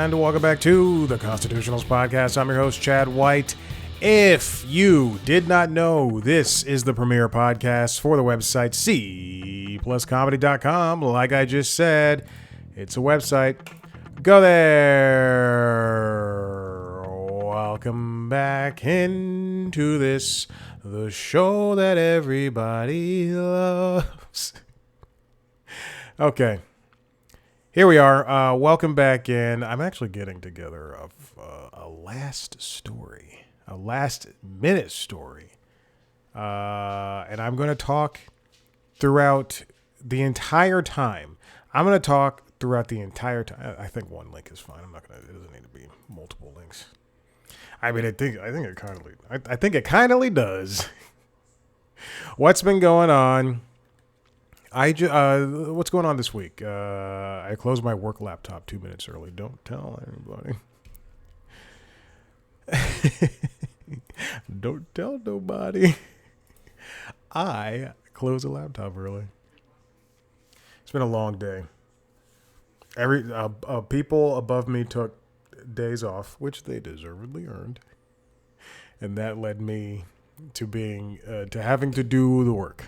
And welcome back to the Constitutionals Podcast. I'm your host, Chad White. If you did not know, this is the premier podcast for the website cpluscomedy.com. Like I just said, it's a website. Go there. Welcome back into this, the show that everybody loves. Okay. Here we are. Welcome back in. I'm actually getting together a last story, a last minute story. And I'm going to talk throughout the entire time. I'm going to talk throughout the entire time. I think one link is fine. It doesn't need to be multiple links. I mean, I think it kindly does. What's been going on? What's going on this week? I closed my work laptop 2 minutes early. Don't tell anybody. Don't tell nobody. I closed the laptop early. It's been a long day. People above me took days off, which they deservedly earned, and that led me to being to having to do the work.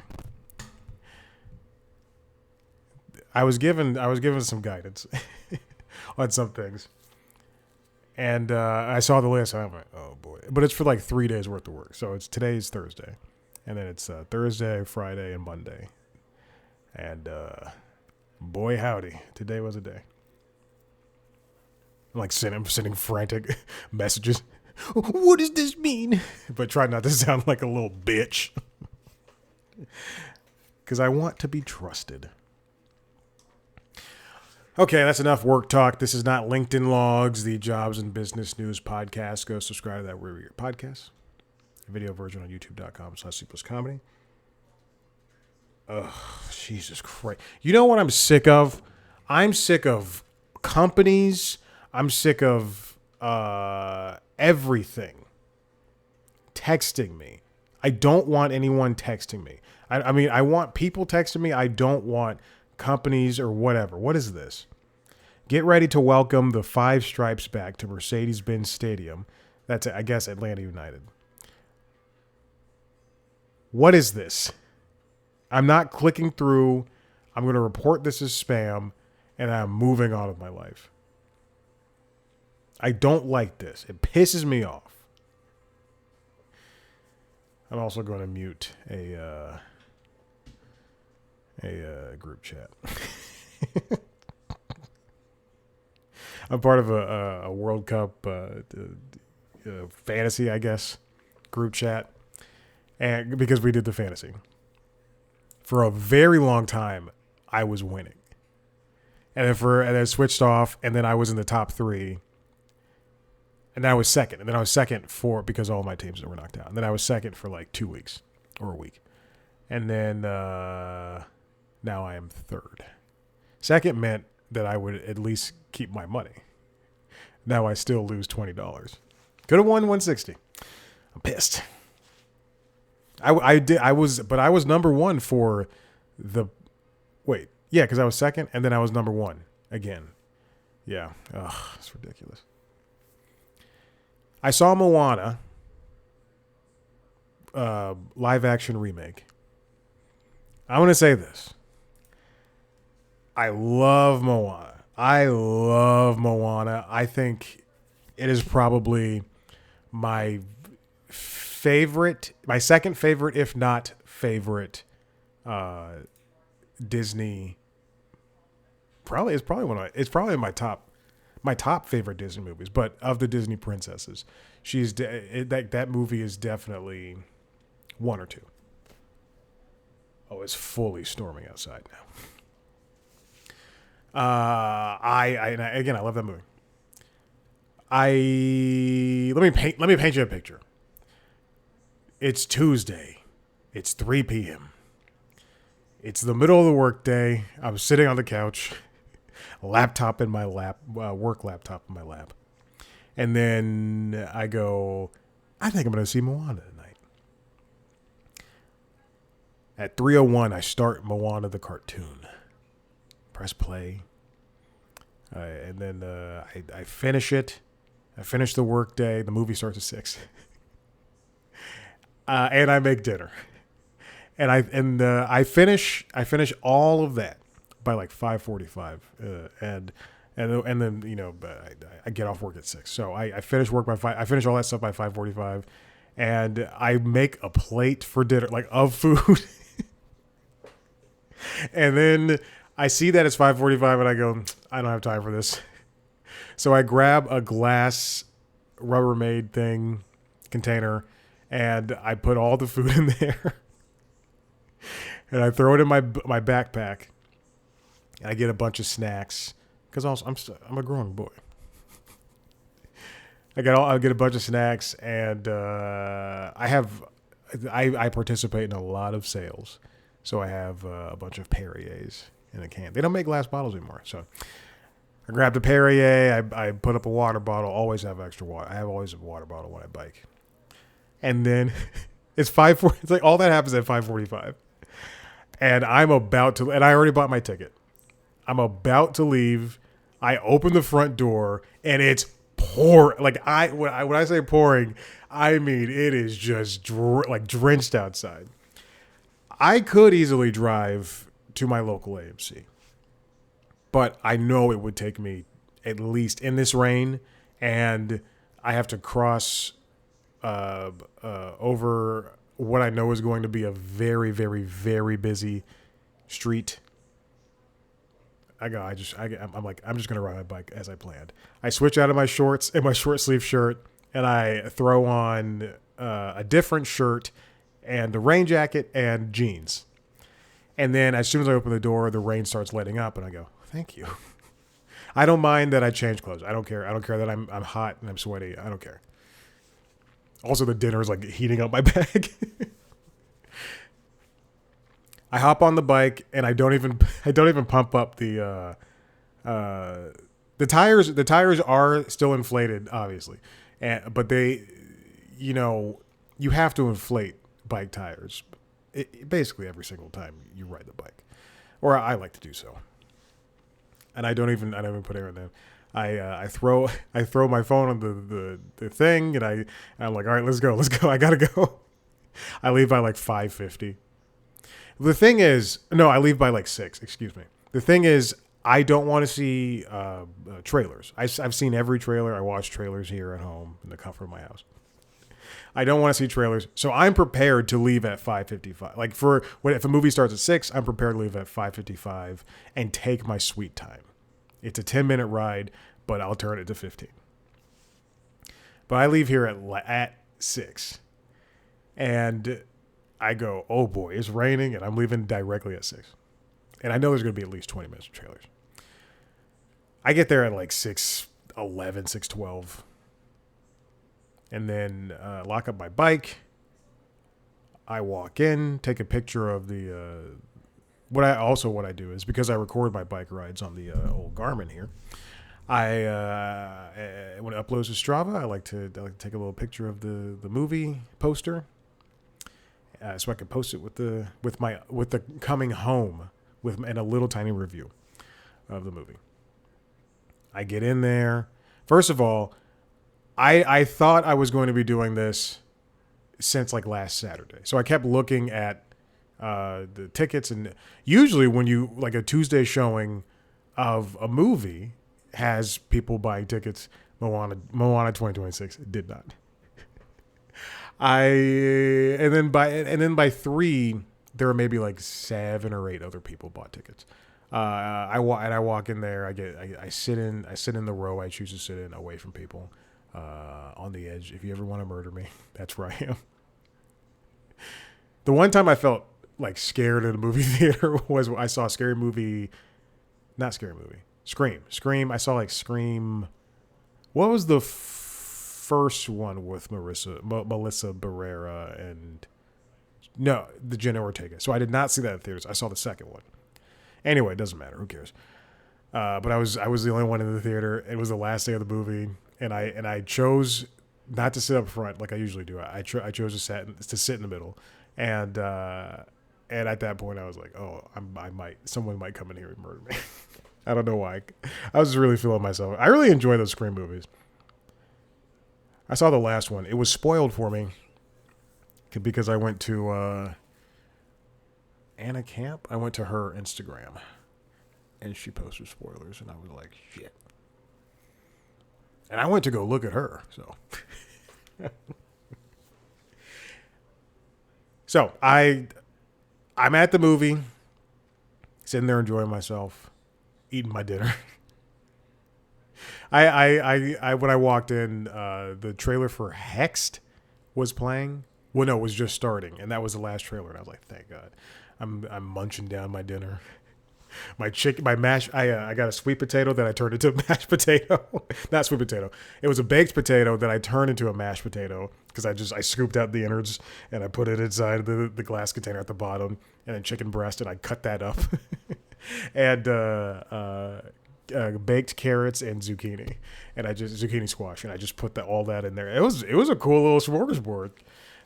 I was given some guidance on some things, and I saw the list. I'm like, oh boy! But it's for like 3 days worth of work. So today's Thursday, and then it's Thursday, Friday, and Monday. And boy, howdy, today was a day. I'm like sending frantic messages. What does this mean? But try not to sound like a little bitch, because I want to be trusted. Okay, that's enough work talk. This is not LinkedIn Logs, the jobs and business news podcast. Go subscribe to that wherever you get podcasts. Video version on youtube.com/cpluscomedy. Ugh, Jesus Christ. You know what I'm sick of? I'm sick of companies. I'm sick of everything texting me. I don't want anyone texting me. I mean, I want people texting me. I don't want companies or whatever. What is this? Get ready to welcome the Five Stripes back to Mercedes-Benz Stadium. That's, I guess, Atlanta United. What is this? I'm not clicking through. I'm going to report this as spam, and I'm moving on with my life. I don't like this. It pisses me off. I'm also going to mute a group chat. I'm part of a World Cup fantasy, I guess, group chat, and because we did the fantasy for a very long time, I was winning, and then I switched off, and then I was in the top three, and then I was second, and then I was second because all my teams were knocked out, and then I was second for like 2 weeks or a week, and then now I am third. Second meant that I would at least keep my money. Now I still lose $20. Could have won $160. I'm pissed. I was number one for the because I was second and then I was number one again. Yeah. Ugh, it's ridiculous. I saw Moana live action remake. I want to say this. I love Moana. I think it is probably my second favorite, if not favorite, Disney. It's probably my top favorite Disney movies. But of the Disney princesses, that movie is definitely one or two. Oh, it's fully storming outside now. I love that movie. Let me paint you a picture. It's Tuesday. It's 3 p.m. It's the middle of the workday. I'm sitting on the couch, laptop in my lap, work laptop in my lap. And then I go, I think I'm going to see Moana tonight. At 3:01, I start Moana the cartoon. Press play. And then I finish it. I finish the work day. The movie starts at 6. And I make dinner. I finish all of that by like 5:45, and then I get off work at 6. So I finish work by 5. I finish all that stuff by 5:45, and I make a plate for dinner, like of food. And then I see that it's 5:45, and I go, I don't have time for this. So I grab a glass Rubbermaid thing container, and I put all the food in there, and I throw it in my backpack, and I get a bunch of snacks because I'm a growing boy. I get a bunch of snacks, and I participate in a lot of sales, so I have a bunch of Perrier's in a can. They don't make glass bottles anymore, so I grabbed a Perrier. I put up a water bottle. Always have extra water. I have always a water bottle when I bike, and then it's 5:40. It's like all that happens at 5:45, and I'm about to. And I already bought my ticket. I'm about to leave. I open the front door, and it's pour. Like when I say pouring, I mean it is just drenched outside. I could easily drive to my local AMC, but I know it would take me at least in this rain, and I have to cross over what I know is going to be a very, very, very busy street. I'm just gonna ride my bike as I planned. I switch out of my shorts and my short sleeve shirt, and I throw on a different shirt and a rain jacket and jeans. And then as soon as I open the door, the rain starts letting up, and I go, "Thank you." I don't mind that I change clothes. I don't care. I don't care that I'm hot and I'm sweaty. I don't care. Also, the dinner is like heating up my bag. I hop on the bike, and I don't even pump up the tires. The tires are still inflated, obviously, but you have to inflate bike tires basically every single time you ride the bike, or I like to do so. And I don't even put air in them. I throw my phone on the thing, and I'm like, all right, let's go. I gotta go. I leave by like 5:50. The thing is, no, I leave by like 6. Excuse me. The thing is, I don't want to see trailers. I've seen every trailer. I watch trailers here at home in the comfort of my house. I don't want to see trailers, so I'm prepared to leave at 5:55. Like if a movie starts at 6, I'm prepared to leave at 5:55 and take my sweet time. It's a 10-minute ride, but I'll turn it to 15. But I leave here at 6, and I go, oh boy, it's raining, and I'm leaving directly at 6. And I know there's going to be at least 20 minutes of trailers. I get there at like 6:11, 6:12. And then lock up my bike. I walk in, take a picture of the... What I do is, because I record my bike rides on the old Garmin here, when it uploads to Strava, I like to take a little picture of the movie poster. So I can post it with the coming home and a little tiny review of the movie. I get in there. First of all, I thought I was going to be doing this since like last Saturday. So I kept looking at the tickets, and usually when you like a Tuesday showing of a movie has people buying tickets. Moana 2026 did not. And then by 3, there were maybe like 7 or 8 other people bought tickets. I walk in there. I sit in the row I choose to sit in, away from people, on the edge. If you ever want to murder me, that's where I am. The one time I felt like scared in a movie theater was when I saw Scream. I saw like Scream. What was the first one with Melissa Barrera and the Jenna Ortega? So I did not see that in theaters. I saw the second one. Anyway, it doesn't matter. Who cares? But I was the only one in the theater. It was the last day of the movie, and I chose not to sit up front like I usually do. I chose to sit in the middle, and at that point I was like, oh, someone might come in here and murder me. I don't know why. I was really feeling myself. I really enjoy those Scream movies. I saw the last one. It was spoiled for me because I went to Anna Camp. I went to her Instagram and she posted spoilers, and I was like, shit. And I went to go look at her. So I'm at the movie, sitting there enjoying myself, eating my dinner. I when I walked in, the trailer for Hexed was playing. Well, no, it was just starting, and that was the last trailer. And I was like, thank God. I'm munching down my dinner. My chicken, my mash. I got a sweet potato that I turned into a mashed potato. Not sweet potato. It was a baked potato that I turned into a mashed potato because I scooped out the innards and I put it inside the glass container at the bottom, and then chicken breast, and I cut that up, and baked carrots and zucchini, and zucchini squash, and I just put all that in there. It was a cool little smorgasbord.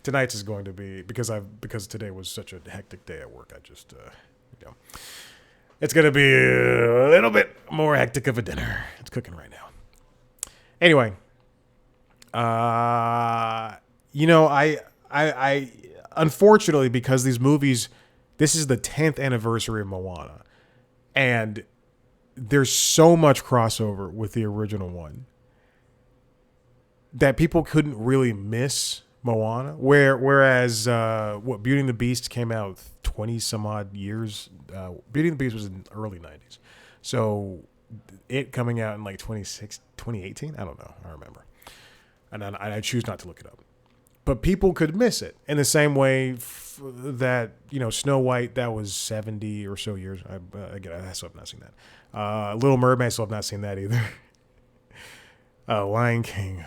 Tonight's is going to be because today was such a hectic day at work. I just it's going to be a little bit more hectic of a dinner. It's cooking right now. Anyway, I unfortunately, because these movies, this is the 10th anniversary of Moana, and there's so much crossover with the original one that people couldn't really miss Moana. Whereas Beauty and the Beast came out 20 some odd years. Beauty and the Beast was in the early 90s. So it coming out in like 2018, I don't know. I remember. And I choose not to look it up. But people could miss it in the same way that, Snow White, that was 70 or so years. I still have not seen that. Little Mermaid, I still have not seen that either. Lion King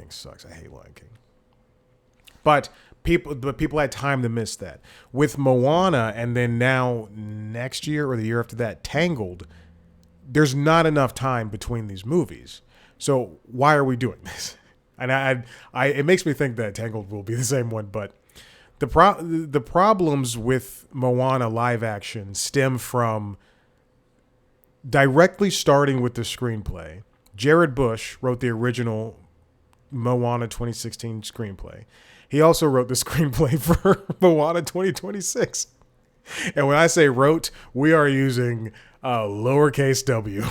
sucks. I hate Lion King. But people had time to miss that. With Moana, and then now next year or the year after that, Tangled, there's not enough time between these movies. So why are we doing this? And it makes me think that Tangled will be the same one. But the problems with Moana live action stem from directly starting with the screenplay. Jared Bush wrote the original Moana 2016 screenplay. He also wrote the screenplay for Moana 2026. And when I say wrote, we are using lowercase w.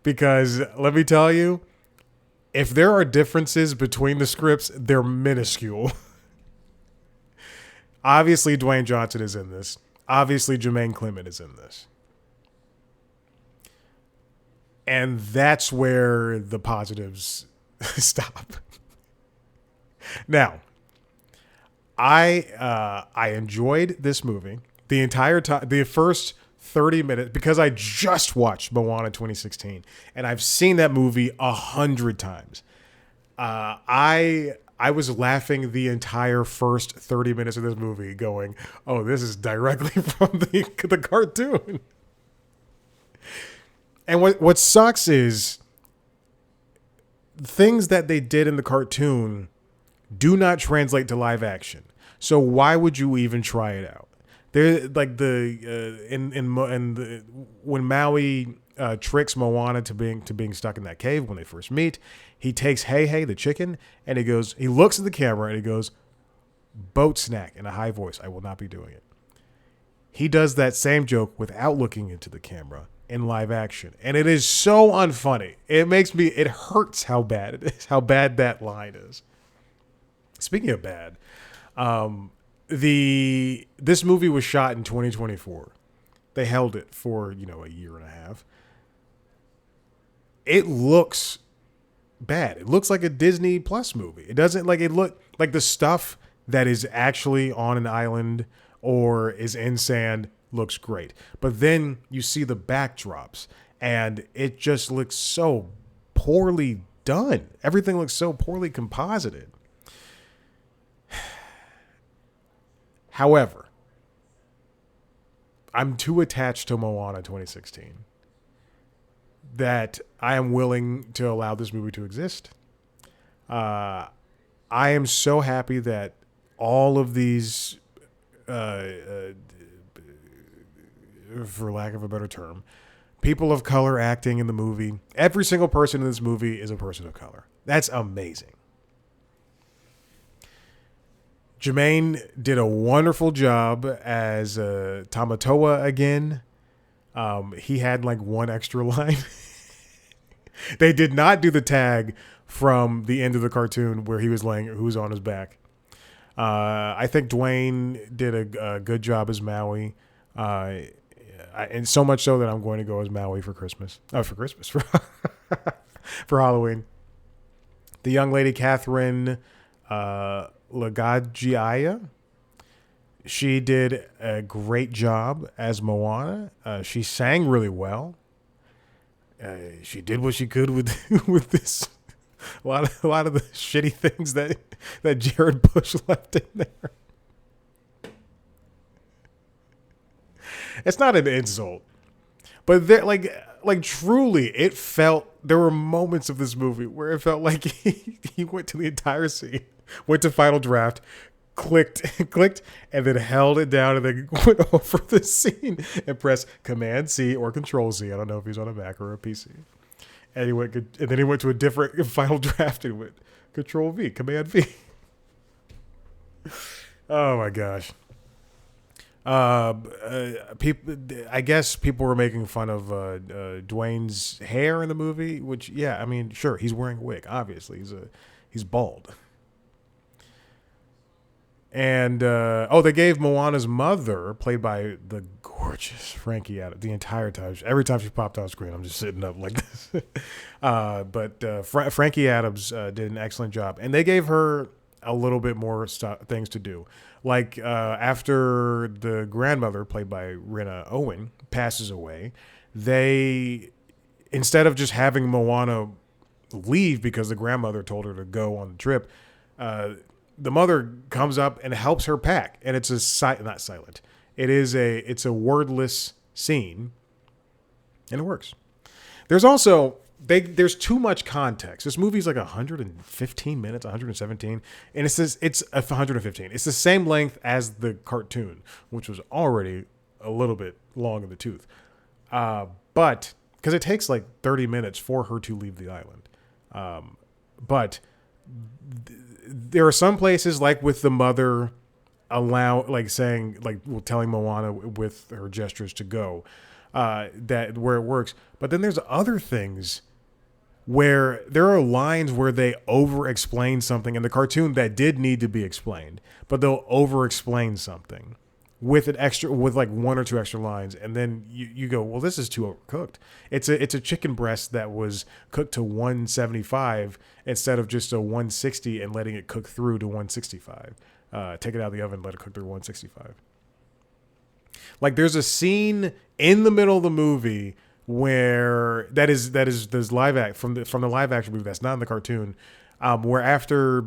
Because let me tell you, if there are differences between the scripts, they're minuscule. Obviously, Dwayne Johnson is in this. Obviously, Jermaine Clement is in this. And that's where the positives stop. Now, I enjoyed this movie the entire time. The first 30 minutes, because I just watched Moana 2016, and I've seen that movie 100 times. I was laughing the entire first 30 minutes of this movie, going, "Oh, this is directly from the cartoon." And what sucks is things that they did in the cartoon do not translate to live action. So why would you even try it out? There, like when Maui tricks Moana to being stuck in that cave when they first meet, he takes Hey the chicken, and he looks at the camera and he goes, "Boat snack," in a high voice. "I will not be doing it." He does that same joke without looking into the camera in live action, and it is so unfunny. It hurts how bad it is, how bad that line is. Speaking of bad, this movie was shot in 2024. They held it for a year and a half. It looks bad. It looks like a Disney Plus movie. It doesn't it look like the stuff that is actually on an island or is in sand looks great. But then you see the backdrops and it just looks so poorly done. Everything looks so poorly composited. However, I'm too attached to Moana 2016 that I am willing to allow this movie to exist. I am so happy that all of these for lack of a better term. People of color acting in the movie. Every single person in this movie is a person of color. That's amazing. Jermaine did a wonderful job as Tamatoa again. He had like one extra line. They did not do the tag from the end of the cartoon where he was who was on his back. I think Dwayne did a good job as Maui. And so much so that I'm going to go as Maui for Christmas. Oh, for Christmas. For Halloween. The young lady, Catherine Lagagiaya, she did a great job as Moana. She sang really well. She did what she could with this. A lot of the shitty things that Jared Bush left in there. It's not an insult, but there, like truly, it felt. There were moments of this movie where it felt like he went to the entire scene, went to final draft, clicked, and then held it down, and then went over the scene and pressed Command C or Control C. I don't know if he's on a Mac or a PC. And then he went to a different final draft and went Control V, Command V. Oh my gosh. People, I guess people were making fun of Dwayne's hair in the movie, which, yeah, I mean, sure, he's wearing a wig. Obviously, he's bald. And they gave Moana's mother, played by the gorgeous Frankie Adams, the entire time. Every time she popped on screen, I'm just sitting up like this. But Frankie Adams did an excellent job, and they gave her a little bit more things to do. Like after the grandmother, played by Rena Owen, passes away, they, instead of just having Moana leave because the grandmother told her to go on the trip, the mother comes up and helps her pack, and it's not silent. It's a wordless scene, and it works. There's also there's too much context. This movie's like 115 minutes, 117, and it's 115. It's the same length as the cartoon, which was already a little bit long in the tooth. But because it takes like 30 minutes for her to leave the island. But there are some places, like with the mother telling Moana with her gestures to go, where it works. But then there's other things where there are lines where they over-explain something in the cartoon that did need to be explained, but they'll over-explain something with like one or two extra lines, and then you go, well, this is too overcooked. It's a chicken breast that was cooked to 175 instead of just a 160 and letting it cook through to 165. Take it out of the oven and let it cook through 165. Like, there's a scene in the middle of the movie where that is live from the live action movie that's not in the cartoon, where after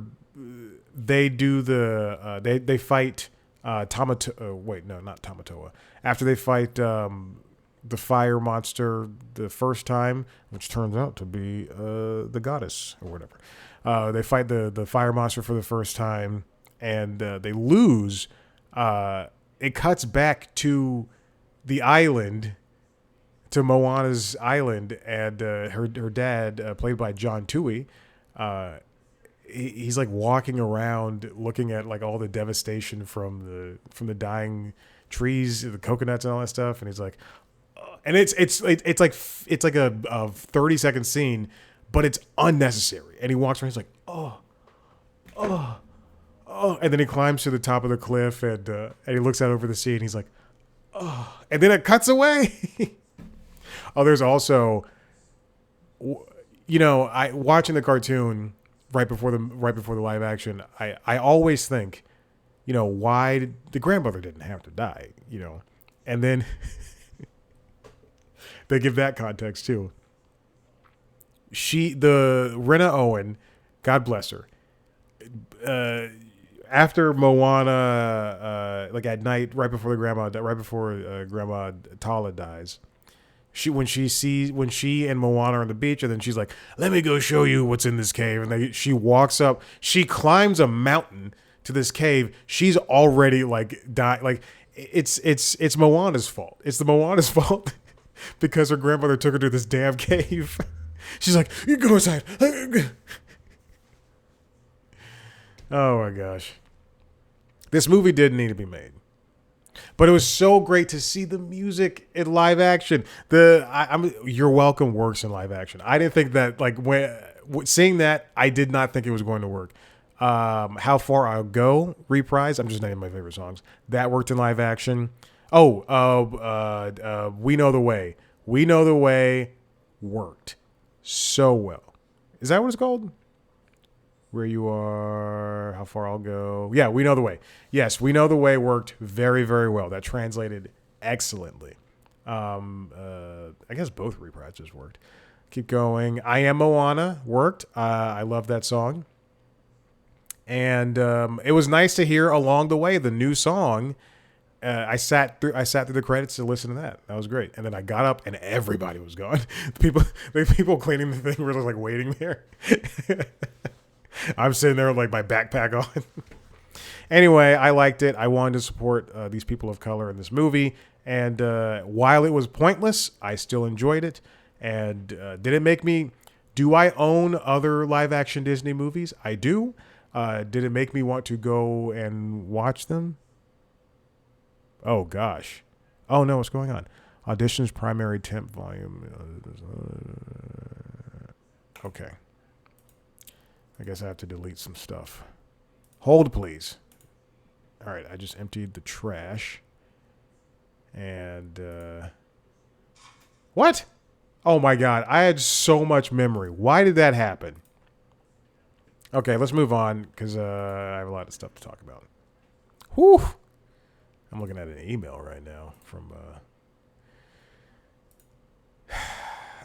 they do they fight Tamatoa. After they fight the fire monster the first time, which turns out to be the goddess or whatever. They fight the fire monster for the first time, and they lose. It cuts back to the island, to Moana's island, and her dad, played by John Toohey, he's like walking around looking at like all the devastation from the dying trees, the coconuts and all that stuff, and he's like, and it's like a 30-second scene, but it's unnecessary. And he walks around, he's like, oh, and then he climbs to the top of the cliff, and he looks out over the sea, and he's like, oh, and then it cuts away. Oh, there's also, I watching the cartoon right before the live action, I always think, why the grandmother didn't have to die, and then they give that context too. The Rena Owen, God bless her, after Moana, like at night, right before Grandma Tala dies, when she and Moana are on the beach, and then she's like, "Let me go show you what's in this cave," and she walks up, she climbs a mountain to this cave, she's already like dying. Like it's Moana's fault. It's the Moana's fault because her grandmother took her to this damn cave. She's like, you go inside. Oh my gosh. This movie didn't need to be made. But it was so great to see the music in live action. You're Welcome works in live action. I didn't think that, like, when seeing that, I did not think it was going to work. How Far I'll Go reprise. I'm just naming my favorite songs. That worked in live action. We Know the Way. We Know the Way worked so well. Is that what it's called? Where You Are, How Far I'll Go. Yeah, We Know the Way. Yes, We Know the Way worked very, very well. That translated excellently. I guess both reprises worked. Keep going. I Am Moana worked. I love that song. And it was nice to hear along the way the new song. I sat through the credits to listen to that. That was great. And then I got up and everybody was gone. The people cleaning the thing were just like waiting there. I'm sitting there with like my backpack on. Anyway, I liked it. I wanted to support these people of color in this movie. And while it was pointless, I still enjoyed it. And did it make me... Do I own other live action Disney movies? I do. Did it make me want to go and watch them? Oh, gosh. Oh, no, what's going on? Auditions, primary temp volume. Okay. I guess I have to delete some stuff. Hold, please. All right, I just emptied the trash. And, what? Oh, my God. I had so much memory. Why did that happen? Okay, let's move on, because I have a lot of stuff to talk about. Whew. I'm looking at an email right now from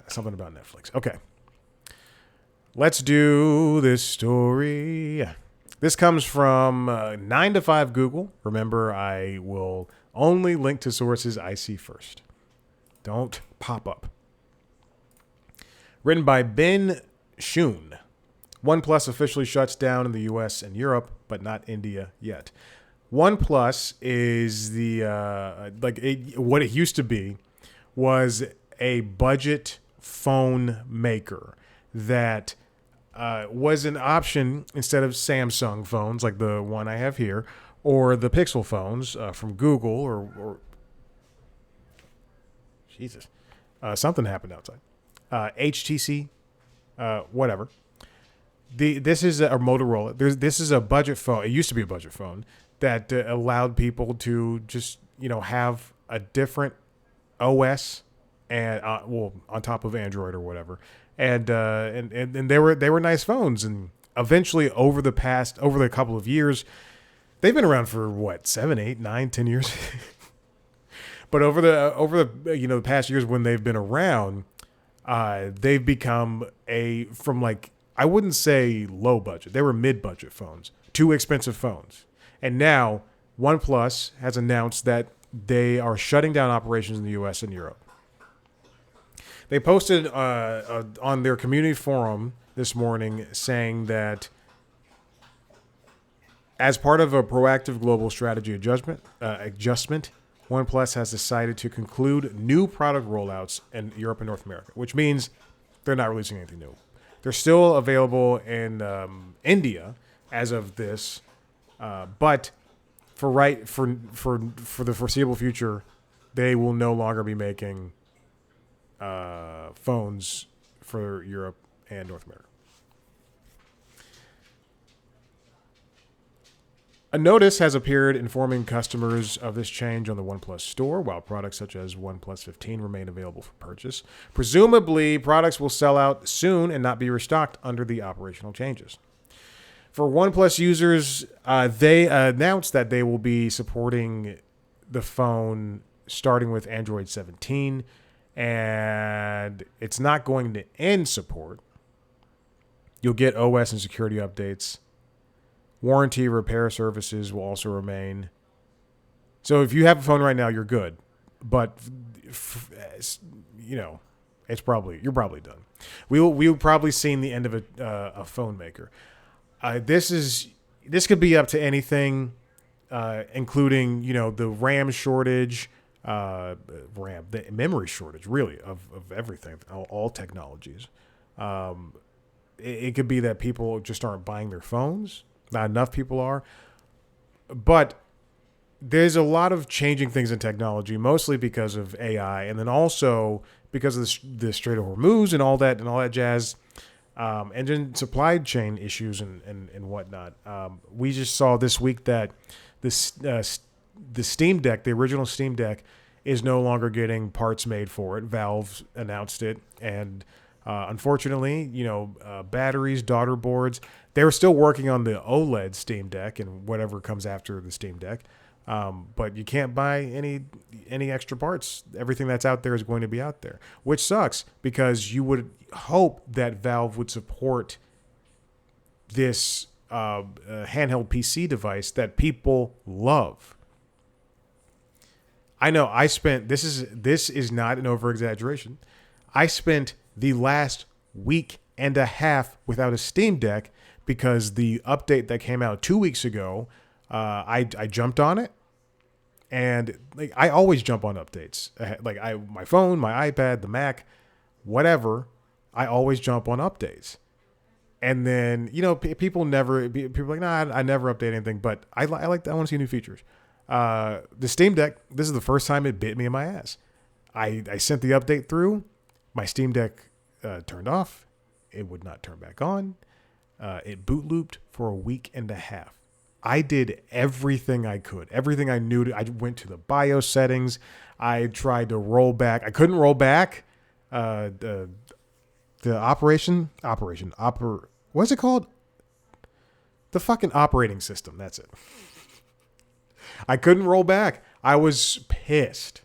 something about Netflix. Okay. Let's do this story. This comes from 9 to 5 Google. Remember, I will only link to sources I see first. Don't pop up. Written by Ben Shun. OnePlus officially shuts down in the US and Europe, but not India yet. OnePlus is what it used to be was a budget phone maker that was an option instead of Samsung phones like the one I have here, or the Pixel phones from Google, or Jesus, something happened outside. HTC, whatever. This is a Motorola. This is a budget phone. It used to be a budget phone that allowed people to just have a different OS and on top of Android or whatever. And they were nice phones, and eventually over the couple of years, they've been around for what, 7, 8, 9, 10 years. But over the past years when they've been around, they've become I wouldn't say low budget. They were mid-budget phones, too expensive phones. And now OnePlus has announced that they are shutting down operations in the US and Europe. They posted on their community forum this morning saying that as part of a proactive global strategy adjustment, OnePlus has decided to conclude new product rollouts in Europe and North America, which means they're not releasing anything new. They're still available in India as of this, but for the foreseeable future, they will no longer be making phones for Europe and North America. A notice has appeared informing customers of this change on the OnePlus store, while products such as OnePlus 15 remain available for purchase. Presumably, products will sell out soon and not be restocked under the operational changes. For OnePlus users, they announced that they will be supporting the phone starting with Android 17, and it's not going to end support. You'll get OS and security updates. Warranty repair services will also remain. So if you have a phone right now, you're good. But you're probably done. We'll probably see the end of a phone maker. This is this could be up to anything, including, the RAM shortage, the memory shortage, really, of everything, all technologies. It could be that people just aren't buying their phones. Not enough people are. But there's a lot of changing things in technology, mostly because of AI, and then also because of the Strait of Hormuz and all that jazz, and then supply chain issues and whatnot. We just saw this week that the Steam Deck, the original Steam Deck, is no longer getting parts made for it. Valve announced it, and unfortunately, batteries, daughter boards. They were still working on the OLED Steam Deck and whatever comes after the Steam Deck. But you can't buy any extra parts. Everything that's out there is going to be out there, which sucks because you would hope that Valve would support this handheld PC device that people love. I know this is not an over exaggeration. I spent the last week and a half without a Steam Deck because the update that came out 2 weeks ago, I jumped on it. And I always jump on updates. My phone, my iPad, the Mac, whatever, I always jump on updates. And then, people are like, nah, I never update anything, but I want to see new features. The Steam Deck, this is the first time it bit me in my ass. I sent the update through. My Steam Deck turned off. It would not turn back on. It boot looped for a week and a half. I did everything I could, everything I knew. I went to the BIOS settings. I tried to roll back. I couldn't roll back the what's it called? The fucking operating system. That's it. I couldn't roll back. I was pissed.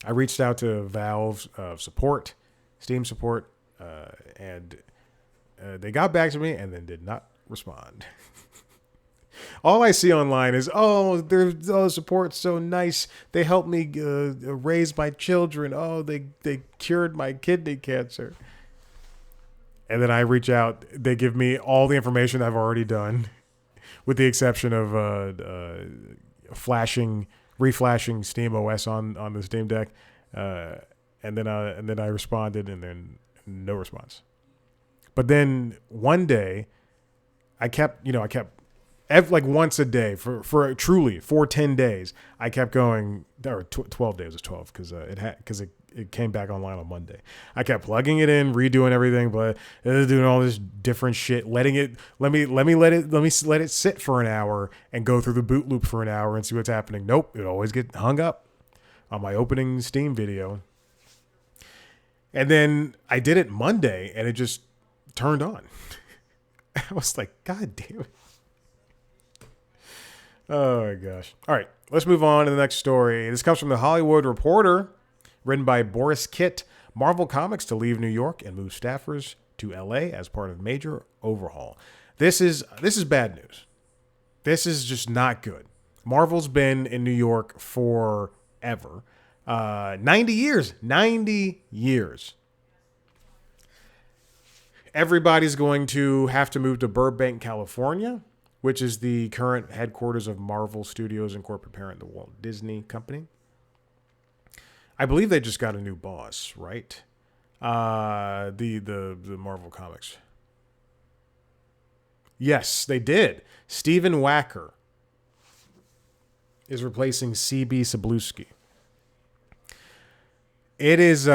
I reached out to Valve support, Steam support, and they got back to me and then did not respond. All I see online is, their support's so nice. They helped me raise my children. Oh, they cured my kidney cancer. And then I reach out. They give me all the information I've already done, with the exception of reflashing Steam OS on the Steam Deck. And then I responded, and then no response. But then one day, I kept once a day for 10 days. I kept going, or 12 days was 12 because it came back online on Monday. I kept plugging it in, redoing everything, but doing all this different shit, let it sit for an hour and go through the boot loop for an hour and see what's happening. Nope, it always get hung up on my opening Steam video. And then I did it Monday and it just turned on. I was like, God damn it. Oh my gosh. All right, let's move on to the next story. This comes from the Hollywood Reporter, written by Boris Kitt. Marvel Comics to leave New York and move staffers to LA as part of major overhaul. This is bad news. This is just not good. Marvel's been in New York forever. 90 years. 90 years. Everybody's going to have to move to Burbank, California, which is the current headquarters of Marvel Studios and corporate parent, the Walt Disney Company. I believe they just got a new boss, right? The Marvel Comics. Yes, they did. Steven Wacker is replacing C.B. Cebulski. It is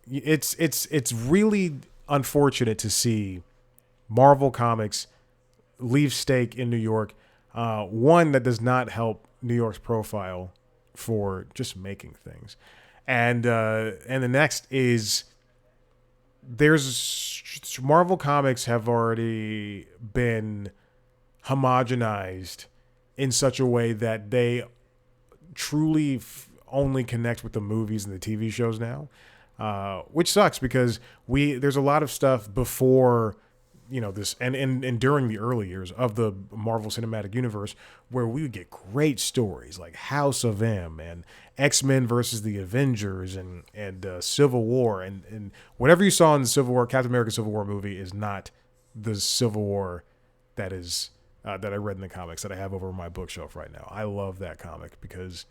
it's really unfortunate to see Marvel Comics leave stake in New York. One, that does not help New York's profile for just making things, and the next is Marvel Comics have already been homogenized in such a way that they truly only connect with the movies and the TV shows now, which sucks because there's a lot of stuff before this and during the early years of the Marvel Cinematic Universe, where we would get great stories like House of M and X-Men versus the Avengers and Civil War and whatever you saw in the Civil War, Captain America Civil War movie is not the Civil War that is that I read in the comics that I have over my bookshelf right now. I love that comic because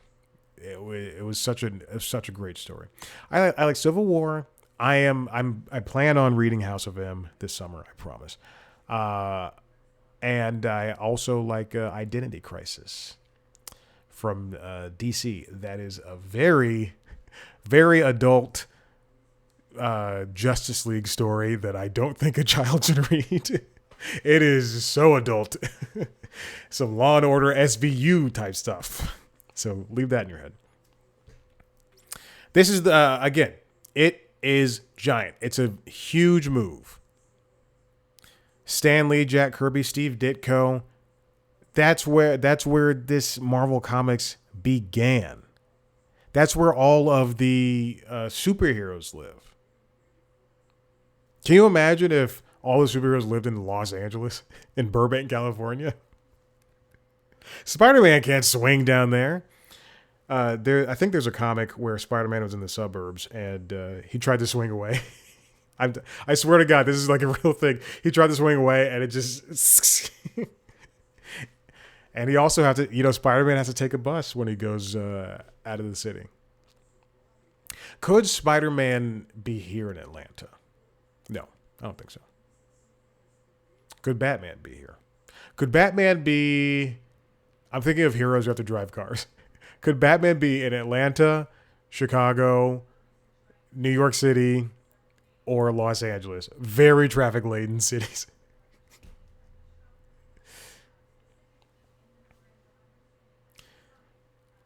it was such a great story. I like Civil War. I plan on reading House of M this summer. I promise. And I also like Identity Crisis from DC. That is a very, very adult Justice League story that I don't think a child should read. It is so adult. Some Law and Order SVU type stuff. So leave that in your head. This is again, it is giant. It's a huge move. Stan Lee, Jack Kirby, Steve Ditko. That's where this Marvel Comics began. That's where all of the superheroes live. Can you imagine if all the superheroes lived in Los Angeles, in Burbank, California? Spider-Man can't swing down there. I think there's a comic where Spider-Man was in the suburbs and he tried to swing away. I swear to God, this is like a real thing. He tried to swing away and it just... And he also has to, Spider-Man has to take a bus when he goes out of the city. Could Spider-Man be here in Atlanta? No, I don't think so. Could Batman be here? Could Batman be... I'm thinking of heroes who have to drive cars. Could Batman be in Atlanta, Chicago, New York City, or Los Angeles? Very traffic-laden cities.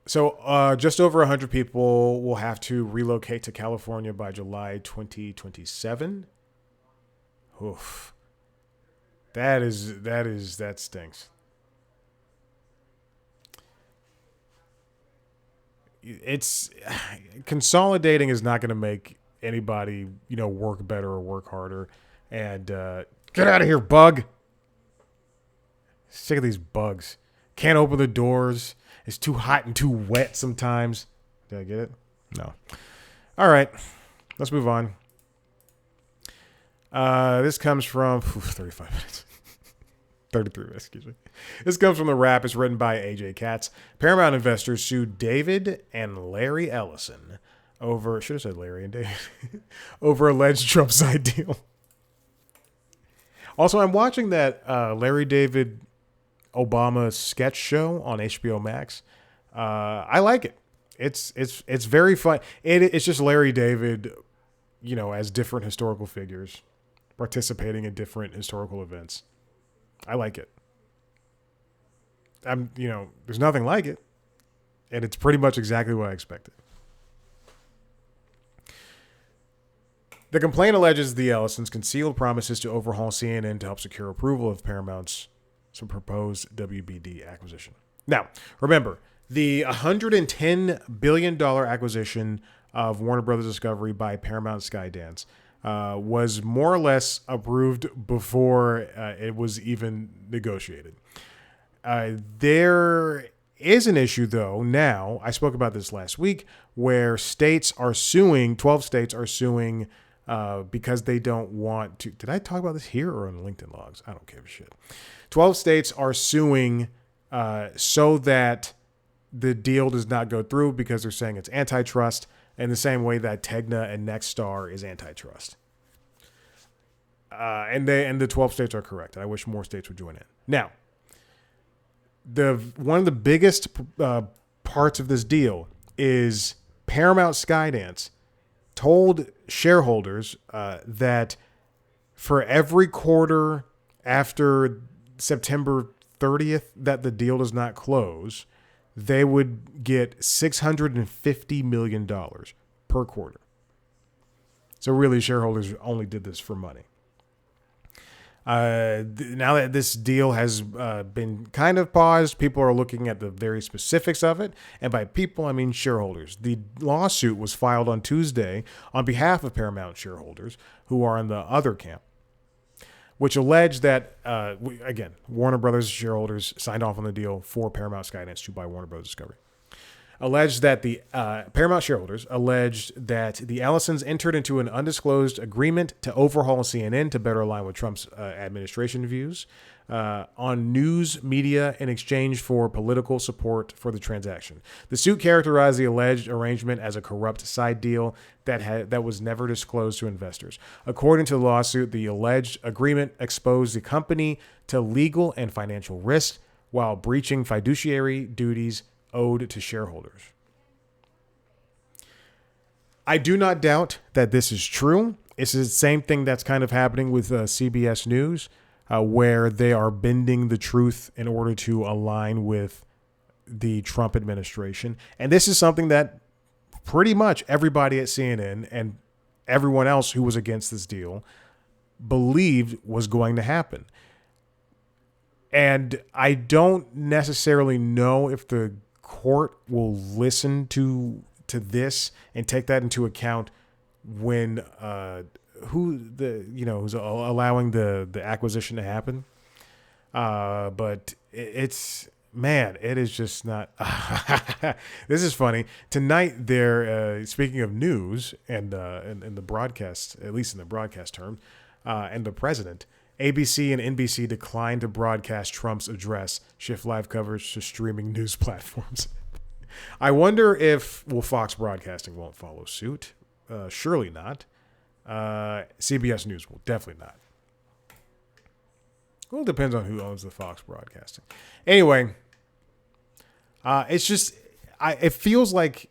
So just over 100 people will have to relocate to California by July 2027. Oof. That stinks. It's consolidating is not going to make anybody, work better or work harder. And get out of here, bug. Sick of these bugs. Can't open the doors. It's too hot and too wet sometimes. Did I get it? No. All right. Let's move on. This comes from 35 minutes. 33 minutes, excuse me. This comes from The Wrap. It's written by AJ Katz. Paramount investors sued David and Larry Ellison over, should have said Larry and David, over alleged Trump side deal. Also, I'm watching that Larry David Obama sketch show on HBO Max. I like it. It's very fun. It's just Larry David, as different historical figures participating in different historical events. I like it. There's nothing like it. And it's pretty much exactly what I expected. The complaint alleges the Ellisons concealed promises to overhaul CNN to help secure approval of Paramount's proposed WBD acquisition. Now, remember, the $110 billion acquisition of Warner Brothers Discovery by Paramount Skydance was more or less approved before it was even negotiated. There is an issue, though, now, I spoke about this last week, where 12 states are suing because they don't want to. Did I talk about this here or on LinkedIn logs? I don't give a shit. 12 states are suing so that the deal does not go through because they're saying it's antitrust in the same way that Tegna and Nexstar is antitrust. And the 12 states are correct. I wish more states would join in. Now, one of the biggest parts of this deal is Paramount Skydance told shareholders that for every quarter after September 30th that the deal does not close, they would get $650 million per quarter. So really, shareholders only did this for money. Now that this deal has been kind of paused, people are looking at the very specifics of it. And by people, I mean shareholders. The lawsuit was filed on Tuesday on behalf of Paramount shareholders who are in the other camp. which alleged that, again, Warner Brothers shareholders signed off on the deal for Paramount Skydance to buy Warner Brothers Discovery. Alleged that the Paramount shareholders alleged that the Allisons entered into an undisclosed agreement to overhaul CNN to better align with Trump's administration views on news media in exchange for political support for the transaction. The suit characterized the alleged arrangement as a corrupt side deal that was never disclosed to investors. According to the lawsuit, the alleged agreement exposed the company to legal and financial risk while breaching fiduciary duties owed to shareholders. I do not doubt that this is true. It's the same thing that's kind of happening with CBS News, where they are bending the truth in order to align with the Trump administration. And this is something that pretty much everybody at CNN and everyone else who was against this deal believed was going to happen. And I don't necessarily know if the court will listen to this and take that into account when who's allowing the acquisition to happen. But it is just not. This is funny. Tonight, they're speaking of news and in the broadcast, at least in the broadcast term, and the president. ABC and NBC declined to broadcast Trump's address, shift live coverage to streaming news platforms. I wonder if Fox Broadcasting won't follow suit. Surely not. CBS News will definitely not. Well, it depends on who owns the Fox Broadcasting. Anyway, it's just it feels like,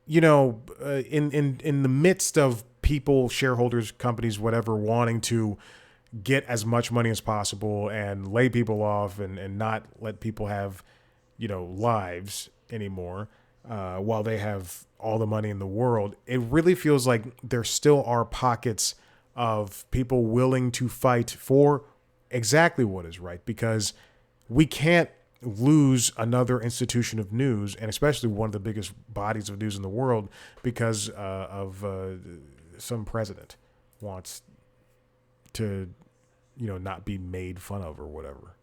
in the midst of people, shareholders, companies, whatever, wanting to get as much money as possible and lay people off and not let people have, lives anymore, while they have all the money in the world. It really feels like there still are pockets of people willing to fight for exactly what is right, because we can't lose another institution of news, and especially one of the biggest bodies of news in the world, because of some president wants to, not be made fun of or whatever.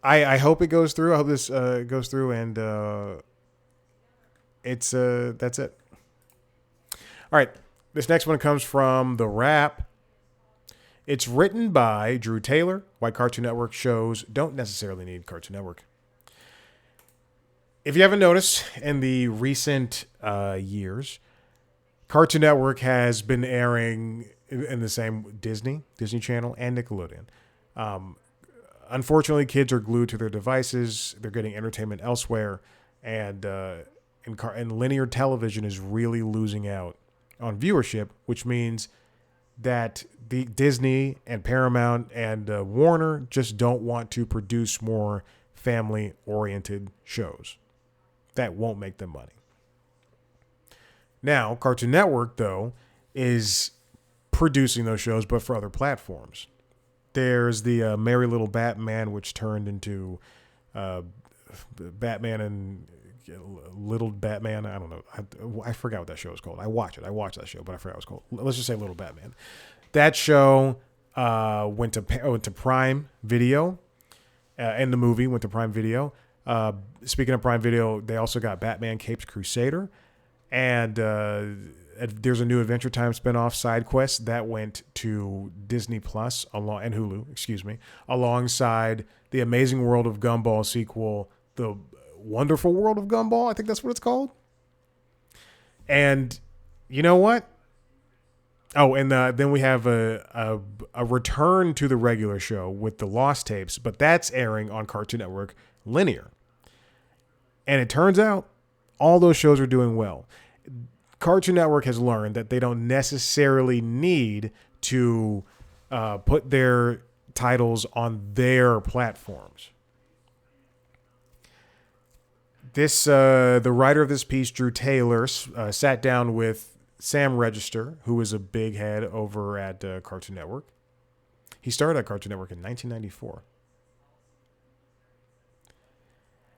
I hope it goes through. I hope this goes through, and that's it. All right, this next one comes from The Wrap. It's written by Drew Taylor. Why Cartoon Network shows don't necessarily need Cartoon Network. If you haven't noticed, in the recent years, Cartoon Network has been airing in the same Disney Channel, and Nickelodeon. Unfortunately, kids are glued to their devices. They're getting entertainment elsewhere, and linear television is really losing out on viewership, which means that the Disney and Paramount and Warner just don't want to produce more family-oriented shows. That won't make them money. Now, Cartoon Network, though, is producing those shows, but for other platforms. There's the Merry Little Batman, which turned into Batman and Little Batman. I don't know. I forgot what that show was called. I watched that show, but I forgot what it was called. Let's just say Little Batman. That show went to Prime Video, and the movie went to Prime Video. Speaking of Prime Video, they also got Batman Capes Crusader, and there's a new Adventure Time spinoff, Side Quest, that went to Disney Plus and Hulu, alongside the Amazing World of Gumball sequel, The Wonderful World of Gumball. I think that's what it's called. And you know what? Oh, and then we have a return to the regular show with the Lost Tapes, but that's airing on Cartoon Network linear. And it turns out all those shows are doing well. Cartoon Network has learned that they don't necessarily need to put their titles on their platforms. The writer of this piece, Drew Taylor, sat down with Sam Register, who is a big head over at Cartoon Network. He started at Cartoon Network in 1994.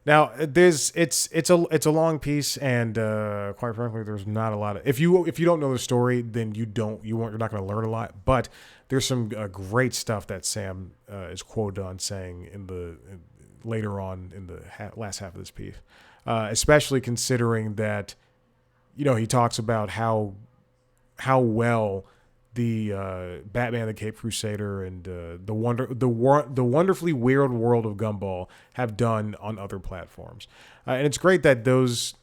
Now it's a long piece, and quite frankly, there's not a lot of if you don't know the story, then you're not going to learn a lot. But there's some great stuff that Sam is quoted on saying later on in the last half of this piece, especially considering that he talks about how well the Batman the Cape Crusader and the wonderfully weird world of Gumball have done on other platforms, and it's great that those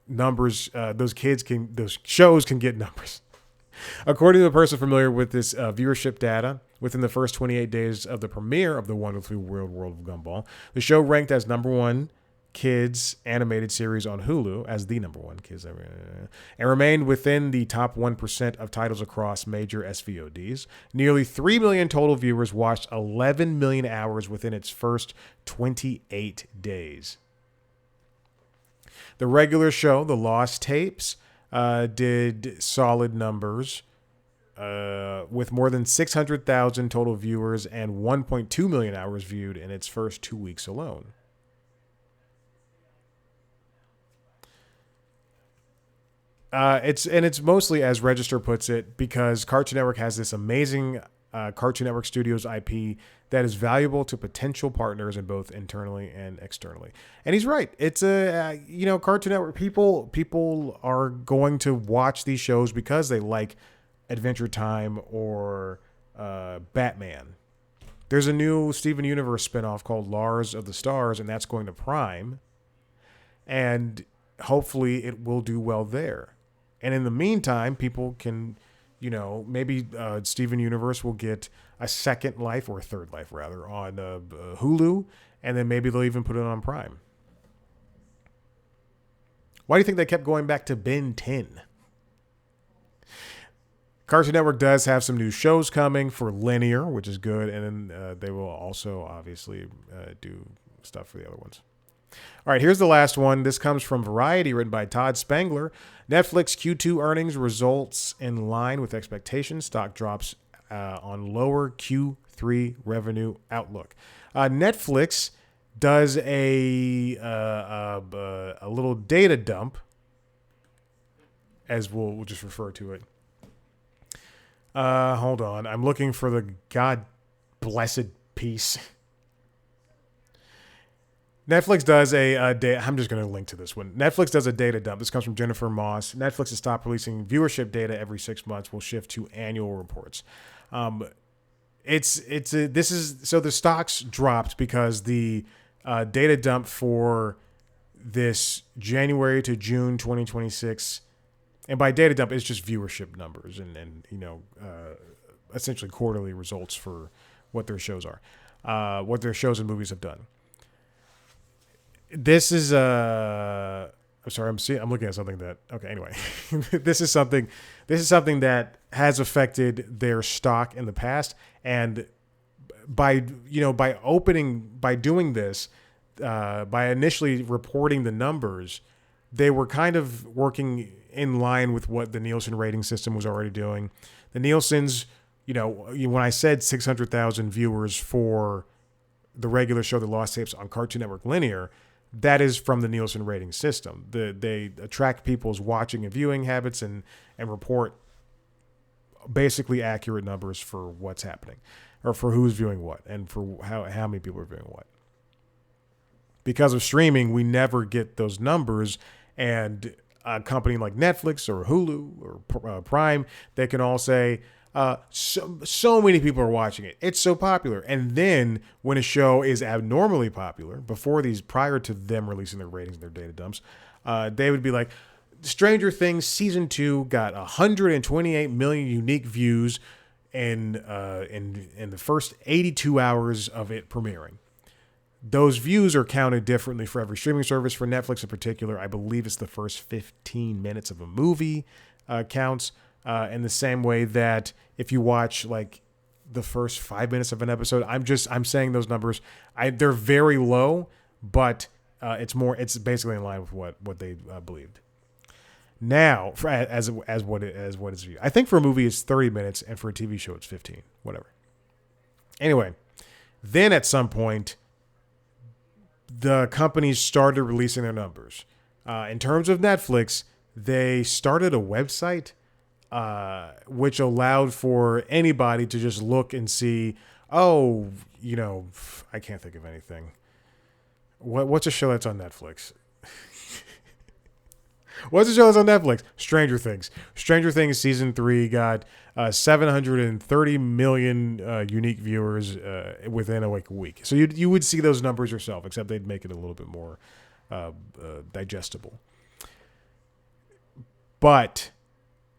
numbers, those shows can get numbers. According to a person familiar with this viewership data, within the first 28 days of the premiere of the wonderfully weird world of Gumball, the show ranked as number one kids animated series on Hulu as the number one kids and remained within the top 1% of titles across major SVODs. Nearly 3 million total viewers watched 11 million hours within its first 28 days. The regular show, The Lost Tapes, did solid numbers with more than 600,000 total viewers and 1.2 million hours viewed in its first 2 weeks alone. It's mostly, as Register puts it, because Cartoon Network has this amazing Cartoon Network Studios IP that is valuable to potential partners in both internally and externally. And he's right. It's Cartoon Network people are going to watch these shows because they like Adventure Time or Batman. There's a new Steven Universe spinoff called Lars of the Stars, and that's going to Prime. And hopefully it will do well there. And in the meantime, people can, maybe Steven Universe will get a second life, or a third life rather, on Hulu, and then maybe they'll even put it on Prime. Why do you think they kept going back to Ben 10? Cartoon Network does have some new shows coming for linear, which is good, and then they will also obviously do stuff for the other ones. All right, here's the last one. This comes from Variety, written by Todd Spangler. Netflix Q2 earnings results in line with expectations. Stock drops on lower Q3 revenue outlook. Netflix does a little data dump, as we'll just refer to it. Hold on. I'm looking for the God blessed piece. Netflix does I'm just going to link to this one. Netflix does a data dump. This comes from Jennifer Moss. Netflix has stopped releasing viewership data every 6 months. Will shift to annual reports. So the stocks dropped because the data dump for this January to June 2026, and by data dump, it's just viewership numbers and essentially quarterly results for what their shows are, what their shows and movies have done. This is I'm sorry, I'm looking at something that anyway. this is something that has affected their stock in the past, and by doing this, by initially reporting the numbers, they were kind of working in line with what the Nielsen rating system was already doing. The Nielsen's, when I said 600,000 viewers for the regular show, The Lost Tapes, on Cartoon Network Linear, that is from the Nielsen rating system. They track people's watching and viewing habits and report basically accurate numbers for what's happening, or for who's viewing what, and for how many people are viewing what. Because of streaming, we never get those numbers, and a company like Netflix or Hulu or Prime, they can all say, so many people are watching it. It's so popular. And then when a show is abnormally popular, prior to them releasing their ratings and their data dumps, they would be like, Stranger Things season 2 got 128 million unique views in the first 82 hours of it premiering. Those views are counted differently for every streaming service. For Netflix in particular, I believe it's the first 15 minutes of a movie counts. In the same way that if you watch like the first 5 minutes of an episode, I'm saying those numbers, they're very low, but it's basically in line with what they believed. Now, as what is viewed, I think for a movie it's 30 minutes, and for a TV show it's 15, whatever. Anyway, then at some point, the companies started releasing their numbers. In terms of Netflix, they started a website which allowed for anybody to just look and see, oh, I can't think of anything. What's a show that's on Netflix? What's the show that's on Netflix? Stranger Things. Stranger Things season 3 got 730 million unique viewers within a week. So you would see those numbers yourself, except they'd make it a little bit more digestible. But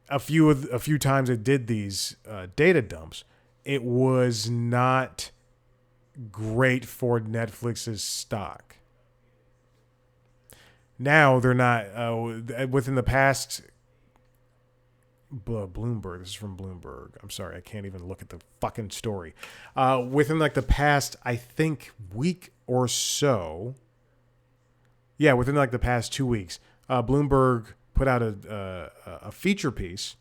a few times it did these data dumps, it was not great for Netflix's stock. Now they're not within the past. Bloomberg. This is from Bloomberg. I'm sorry, I can't even look at the fucking story. Within like the past, I think week or so. Yeah, within like the past 2 weeks, Bloomberg put out a feature piece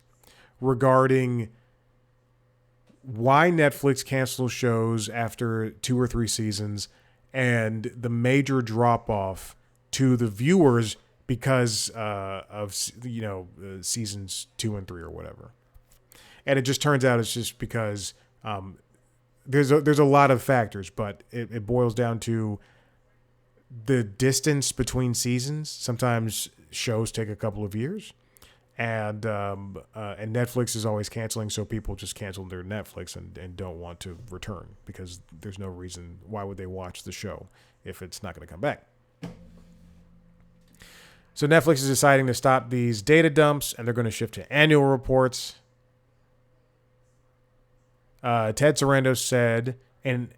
regarding why Netflix cancels shows after 2 or 3 seasons and the major drop off to the viewers because of seasons 2 and 3 or whatever. And it just turns out it's just because there's a lot of factors, but it boils down to the distance between seasons. Sometimes shows take a couple of years, and Netflix is always canceling, so people just cancel their Netflix and don't want to return because there's no reason. Why would they watch the show if it's not going to come back? So Netflix is deciding to stop these data dumps, and they're going to shift to annual reports. Ted Sarandos said, in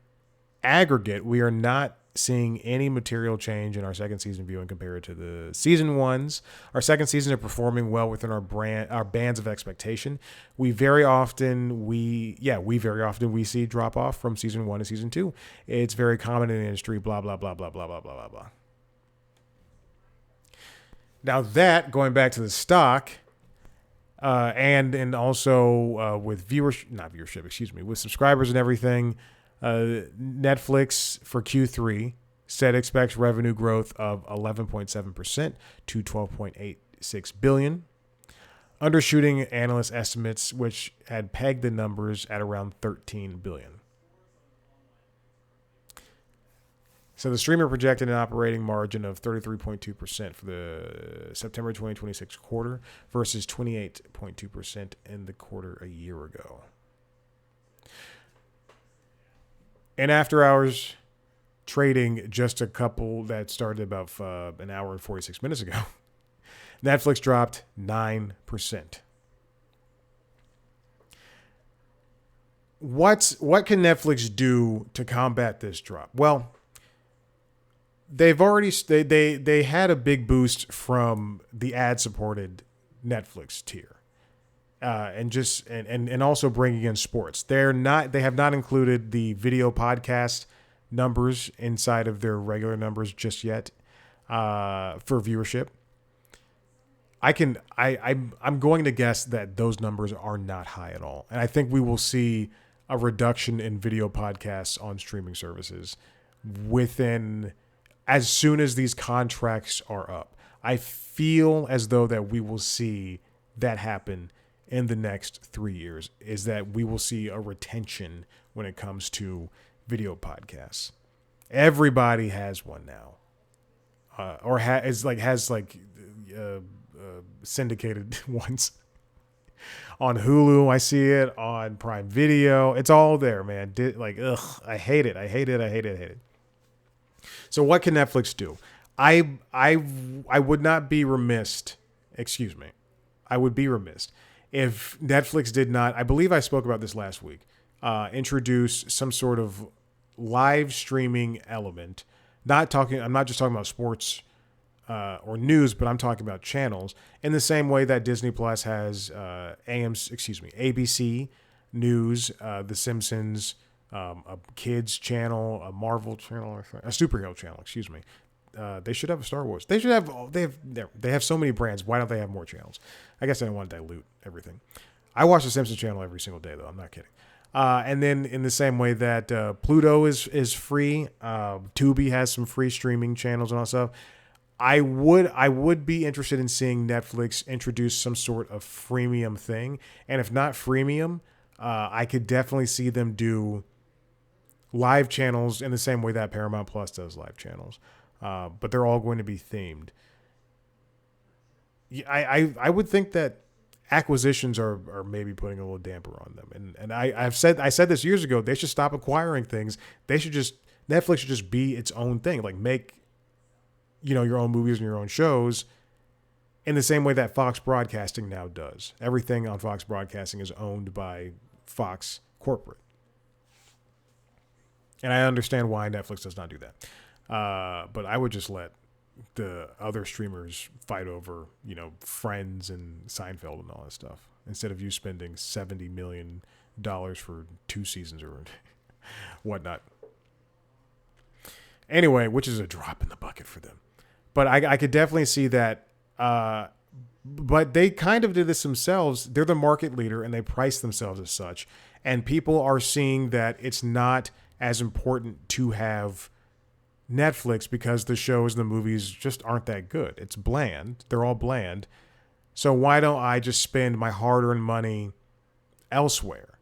aggregate, we are not seeing any material change in our second season viewing compared to the season ones. Our second season are performing well within our bands of expectation. We very often see drop off from season 1 to season 2. It's very common in the industry. Blah blah blah blah blah blah blah blah blah. Now that, going back to the stock, and also with with subscribers and everything, Netflix for Q3 said expects revenue growth of 11.7% to $12.86 billion, undershooting analyst estimates, which had pegged the numbers at around $13 billion. So the streamer projected an operating margin of 33.2% for the September 2026 quarter versus 28.2% in the quarter a year ago. And after hours trading, just a couple that started about an hour and 46 minutes ago, Netflix dropped 9%. What can Netflix do to combat this drop? Well, they've already they had a big boost from the ad-supported Netflix tier, and also bringing in sports. They have not included the video podcast numbers inside of their regular numbers just yet for viewership. I'm going to guess that those numbers are not high at all, and I think we will see a reduction in video podcasts on streaming services as soon as these contracts are up. I feel as though that we will see that happen in the next 3 years, is that we will see a retention when it comes to video podcasts. Everybody has one now, or has syndicated ones on Hulu. I see it on Prime Video. It's all there, man. I hate it. So what can Netflix do? I would not be remiss. Excuse me. I would be remiss if Netflix did not, I believe I spoke about this last week, introduce some sort of live streaming element. I'm not just talking about sports or news, but I'm talking about channels in the same way that Disney Plus has ABC News, The Simpsons, a kids channel, a Marvel channel, a superhero channel. Excuse me. They should have a Star Wars. They have so many brands. Why don't they have more channels? I guess I don't want to dilute everything. I watch the Simpsons channel every single day, though. I'm not kidding. And then in the same way that Pluto is free, Tubi has some free streaming channels and all that stuff. I would be interested in seeing Netflix introduce some sort of freemium thing, and if not freemium, I could definitely see them do live channels in the same way that Paramount Plus does live channels, but they're all going to be themed. I would think that acquisitions are maybe putting a little damper on them, and I said this years ago. They should stop acquiring things. They should just Netflix should just be its own thing. Like make your own movies and your own shows in the same way that Fox Broadcasting now does. Everything on Fox Broadcasting is owned by Fox corporate. And I understand why Netflix does not do that. But I would just let the other streamers fight over, Friends and Seinfeld and all that stuff, instead of you spending $70 million for 2 seasons or whatnot. Anyway, which is a drop in the bucket for them. But I could definitely see that. But they kind of did this themselves. They're the market leader, and they price themselves as such. And people are seeing that it's not as important to have Netflix because the shows and the movies just aren't that good. It's bland. They're all bland. So why don't I just spend my hard-earned money elsewhere?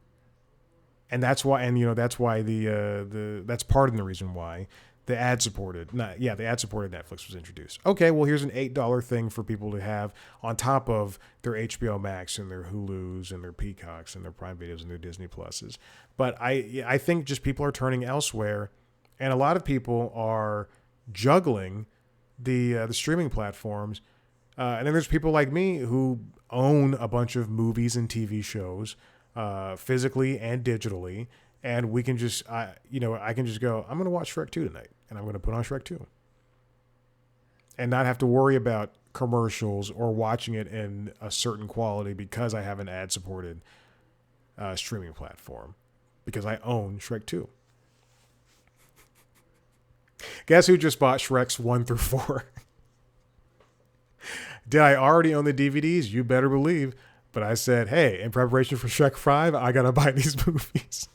And that's why, that's why that's part of the reason why the ad-supported Netflix was introduced. Okay, well, here's an $8 thing for people to have on top of their HBO Max and their Hulus and their Peacocks and their Prime Videos and their Disney Pluses. But I think just people are turning elsewhere, and a lot of people are juggling the streaming platforms. And then there's people like me who own a bunch of movies and TV shows, physically and digitally. And we can just, I can just go, I'm going to watch Shrek 2 tonight. And I'm going to put on Shrek 2. And not have to worry about commercials or watching it in a certain quality because I have an ad-supported streaming platform. Because I own Shrek 2. Guess who just bought Shreks 1 through 4? Did I already own the DVDs? You better believe. But I said, hey, in preparation for Shrek 5, I got to buy these movies.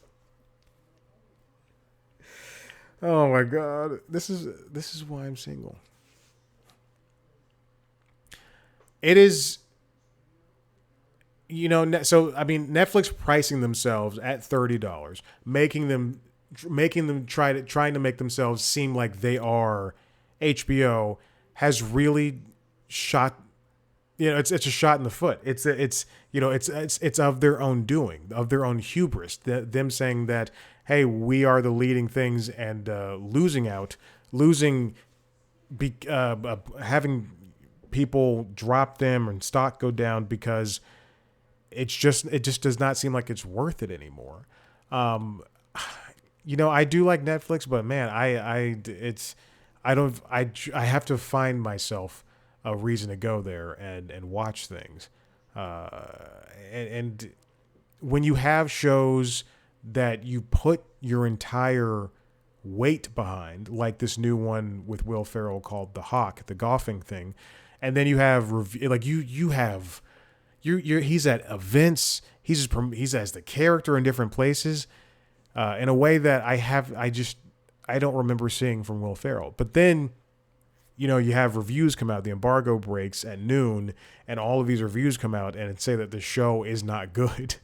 Oh my God. This is why I'm single. It is, Netflix pricing themselves at $30, making them trying to make themselves seem like they are HBO has really shot, it's a shot in the foot. It's of their own doing, of their own hubris, them saying that, hey, we are the leading things, and having people drop them and stock go down because it just does not seem like it's worth it anymore. I do like Netflix, but man, I have to find myself a reason to go there and watch things. And when you have shows that you put your entire weight behind, like this new one with Will Ferrell called The Hawk, the golfing thing, and then you have he's at events, he's as the character in different places, in a way that I don't remember seeing from Will Ferrell. But then, you have reviews come out, the embargo breaks at noon, and all of these reviews come out and say that the show is not good.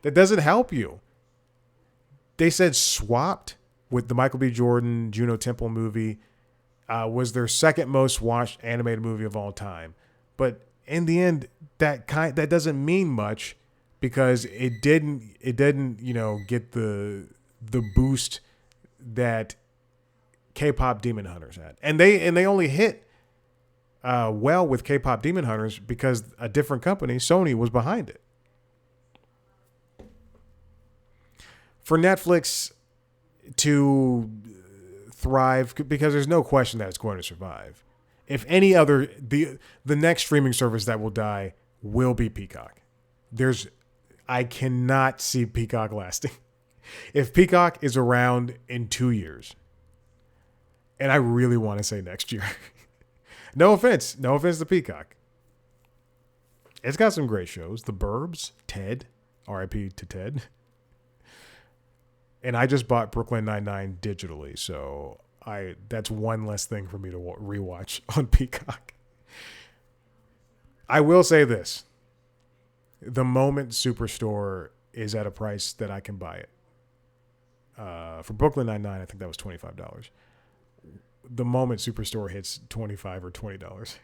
That doesn't help you. They said Swapped, with the Michael B. Jordan, Juno Temple movie, was their second most watched animated movie of all time. But in the end, that doesn't mean much because it didn't get the boost that K-pop Demon Hunters had. And they only hit well with K-pop Demon Hunters because a different company, Sony, was behind it. For Netflix to thrive, because there's no question that it's going to survive. If any other, the next streaming service that will die will be Peacock. I cannot see Peacock lasting. If Peacock is around in 2 years, and I really want to say next year, no offense to Peacock. It's got some great shows. The Burbs, Ted, R.I.P. to Ted. And I just bought Brooklyn Nine-Nine digitally, so that's one less thing for me to rewatch on Peacock. I will say this. The moment Superstore is at a price that I can buy it. For Brooklyn Nine-Nine, I think that was $25. The moment Superstore hits $25 or $20,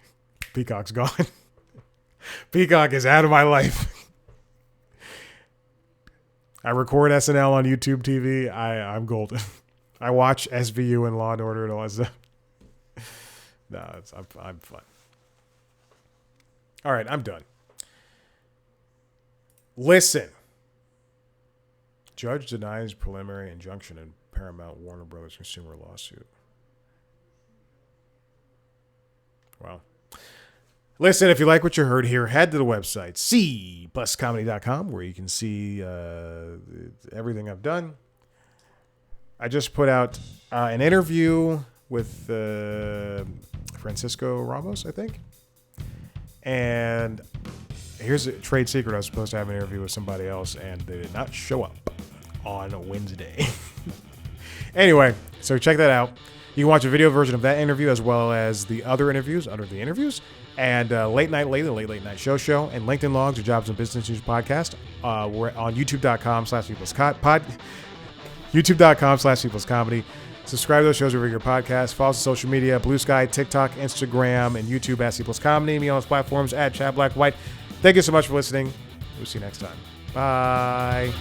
Peacock's gone. Peacock is out of my life. I record SNL on YouTube TV. I'm golden. I watch SVU and Law and Order and all that stuff. No, I'm fine. All right, I'm done. Listen. Judge denies preliminary injunction in Paramount Warner Brothers consumer lawsuit. Wow. Listen, if you like what you heard here, head to the website, c+comedy.com, where you can see everything I've done. I just put out an interview with Francisco Ramos, I think. And here's a trade secret. I was supposed to have an interview with somebody else, and they did not show up on Wednesday. Anyway, so check that out. You can watch a video version of that interview as well as the other interviews under the interviews. And Late Night Show, and LinkedIn Logs, or Jobs and Business News podcast. We're on youtube.com/peoplescomedy. Subscribe to those shows wherever your podcast. Follow us on social media, Blue Sky, TikTok, Instagram, and YouTube at @CPlusComedy. Me on those platforms at Chad Black White. Thank you so much for listening. We'll see you next time. Bye.